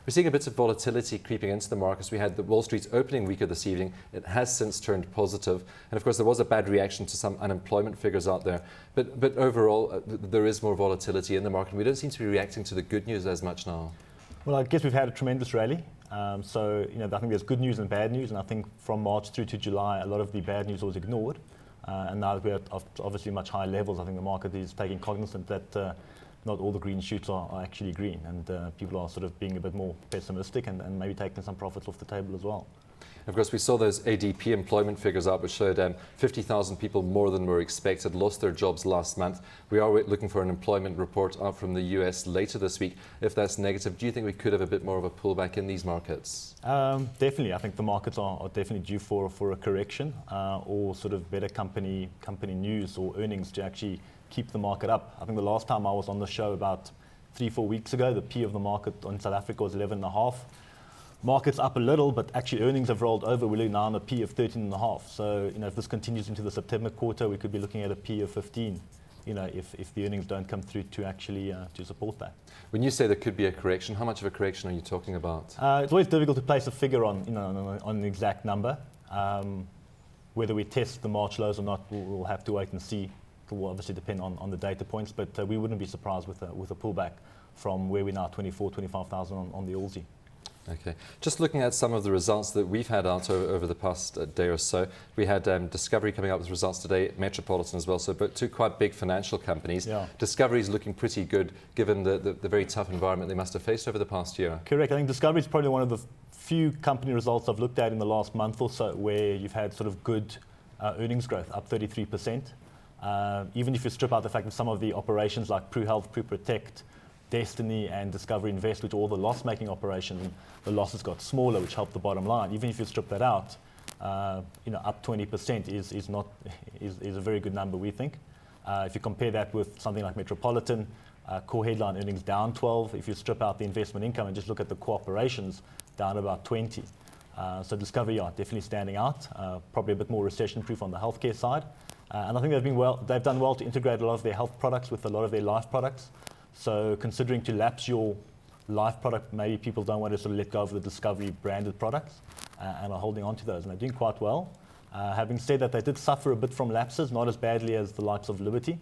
We're seeing a bit of volatility creeping into the markets. We had the Wall Street's opening weaker this evening. It has since turned positive. And of course, there was a bad reaction to some unemployment figures out there. But overall, there is more volatility in the market. We don't seem to be reacting to the good news as much now. Well, I guess we've had a tremendous rally. So, I think there's good news and bad news. And I think from March through to July, a lot of the bad news was ignored. And now that we're at obviously much higher levels, I think the market is taking cognizance that not all the green shoots are actually green, and people are sort of being a bit more pessimistic and maybe taking some profits off the table as well. Of course, we saw those ADP employment figures out, which showed 50,000 people more than were expected lost their jobs last month. We are looking for an employment report out from the US later this week. If that's negative, do you think we could have a bit more of a pullback in these markets? Definitely. I think the markets are definitely due for a correction or sort of better company news or earnings to actually keep the market up. I think the last time I was on the show about 3-4 weeks ago, the P of the market in South Africa was 11.5. Market's up a little, but actually earnings have rolled over. We're now on a P of 13.5. So, if this continues into the September quarter, we could be looking at a P of 15, if the earnings don't come through to actually to support that. When you say there could be a correction, how much of a correction are you talking about? It's always difficult to place a figure on, on an exact number. Whether we test the March lows or not, we'll have to wait and see. It will obviously depend on the data points, but we wouldn't be surprised with a pullback from where we're now, 25,000 on the ALSI. Okay. Just looking at some of the results that we've had out over the past day or so, we had Discovery coming up with results today, Metropolitan as well, so but two quite big financial companies. Yeah. Discovery is looking pretty good given the very tough environment they must have faced over the past year. Correct. I think Discovery is probably one of the few company results I've looked at in the last month or so where you've had sort of good earnings growth, up 33%. Even if you strip out the fact that some of the operations like Pru Health, Pru Protect, Destiny and Discovery Invest, which are all the loss-making operations, the losses got smaller, which helped the bottom line. Even if you strip that out, up 20% is a very good number, we think. If you compare that with something like Metropolitan, core headline earnings down 12. If you strip out the investment income and just look at the core operations, down about 20. So Discovery are definitely standing out, probably a bit more recession-proof on the healthcare side. And I think they've done well to integrate a lot of their health products with a lot of their life products. So considering to lapse your life product, maybe people don't want to sort of let go of the Discovery branded products and are holding on to those, and they're doing quite well. Having said that, they did suffer a bit from lapses, not as badly as the likes of Liberty,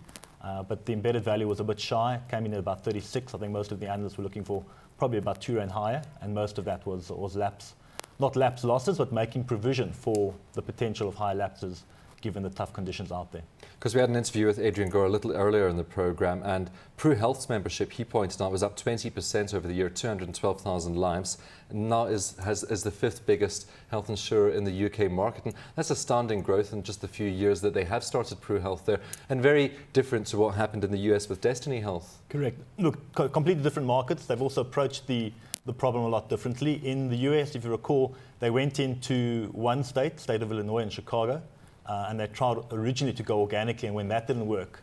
but the embedded value was a bit shy, came in at about 36. I think most of the analysts were looking for probably about 2 rand higher, and most of that was lapse, not lapse losses, but making provision for the potential of high lapses given the tough conditions out there. Because we had an interview with Adrian Gore a little earlier in the programme, and Pru Health's membership, he pointed out, was up 20% over the year, 212,000 lives, and now is the 5th biggest health insurer in the UK market. And that's astounding growth in just a few years that they have started Pru Health there, and very different to what happened in the US with Destiny Health. Correct. Look, completely different markets. They've also approached the problem a lot differently. In the US, if you recall, they went into one state of Illinois and Chicago, and they tried originally to go organically, and when that didn't work,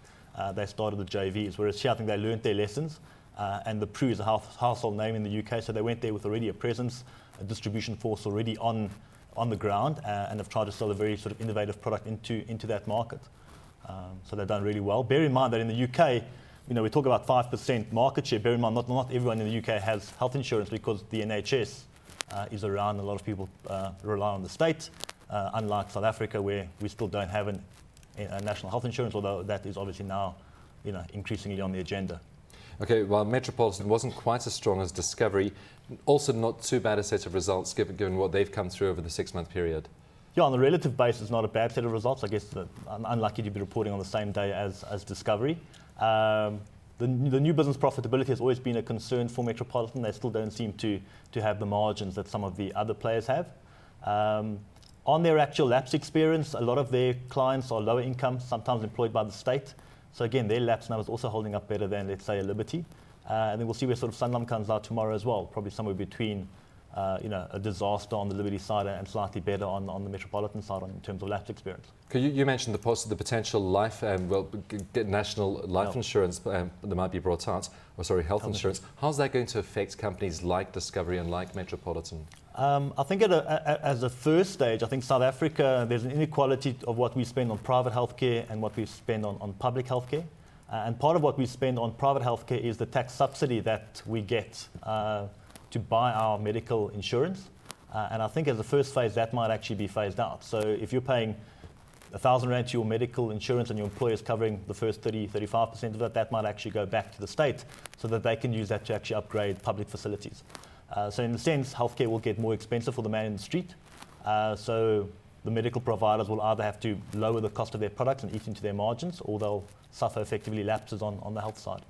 they started the JVs, whereas here I think they learned their lessons, and the Pru is a household name in the UK, so they went there with already a presence, a distribution force already on the ground, and have tried to sell a very sort of innovative product into that market. So they've done really well. Bear in mind that in the UK, we talk about 5% market share. Bear in mind, not everyone in the UK has health insurance because the NHS is around. A lot of people rely on the state. Unlike South Africa, where we still don't have a national health insurance, although that is obviously now, increasingly on the agenda. Okay, well, Metropolitan wasn't quite as strong as Discovery. Also, not too bad a set of results given what they've come through over the 6-month period. Yeah, on the relative basis, not a bad set of results. I guess unlucky to be reporting on the same day as Discovery. The new business profitability has always been a concern for Metropolitan. They still don't seem to have the margins that some of the other players have. On their actual lapse experience, a lot of their clients are lower income, sometimes employed by the state. So again, their lapse now is also holding up better than, let's say, a Liberty. And then we'll see where sort of Sanlam comes out tomorrow as well, probably somewhere between a disaster on the Liberty side and slightly better on the Metropolitan side in terms of lapse experience. You mentioned the potential life, national life insurance that might be brought out, health insurance. How's that going to affect companies like Discovery and like Metropolitan? I think as a first stage, I think South Africa, there's an inequality of what we spend on private healthcare and what we spend on public healthcare. And part of what we spend on private healthcare is the tax subsidy that we get to buy our medical insurance. And I think as the first phase, that might actually be phased out. So if you're paying 1,000 Rand to your medical insurance and your employer is covering the first 35% of it, that might actually go back to the state so that they can use that to actually upgrade public facilities. So in a sense, healthcare will get more expensive for the man in the street. So the medical providers will either have to lower the cost of their products and eat into their margins, or they'll suffer effectively lapses on the health side.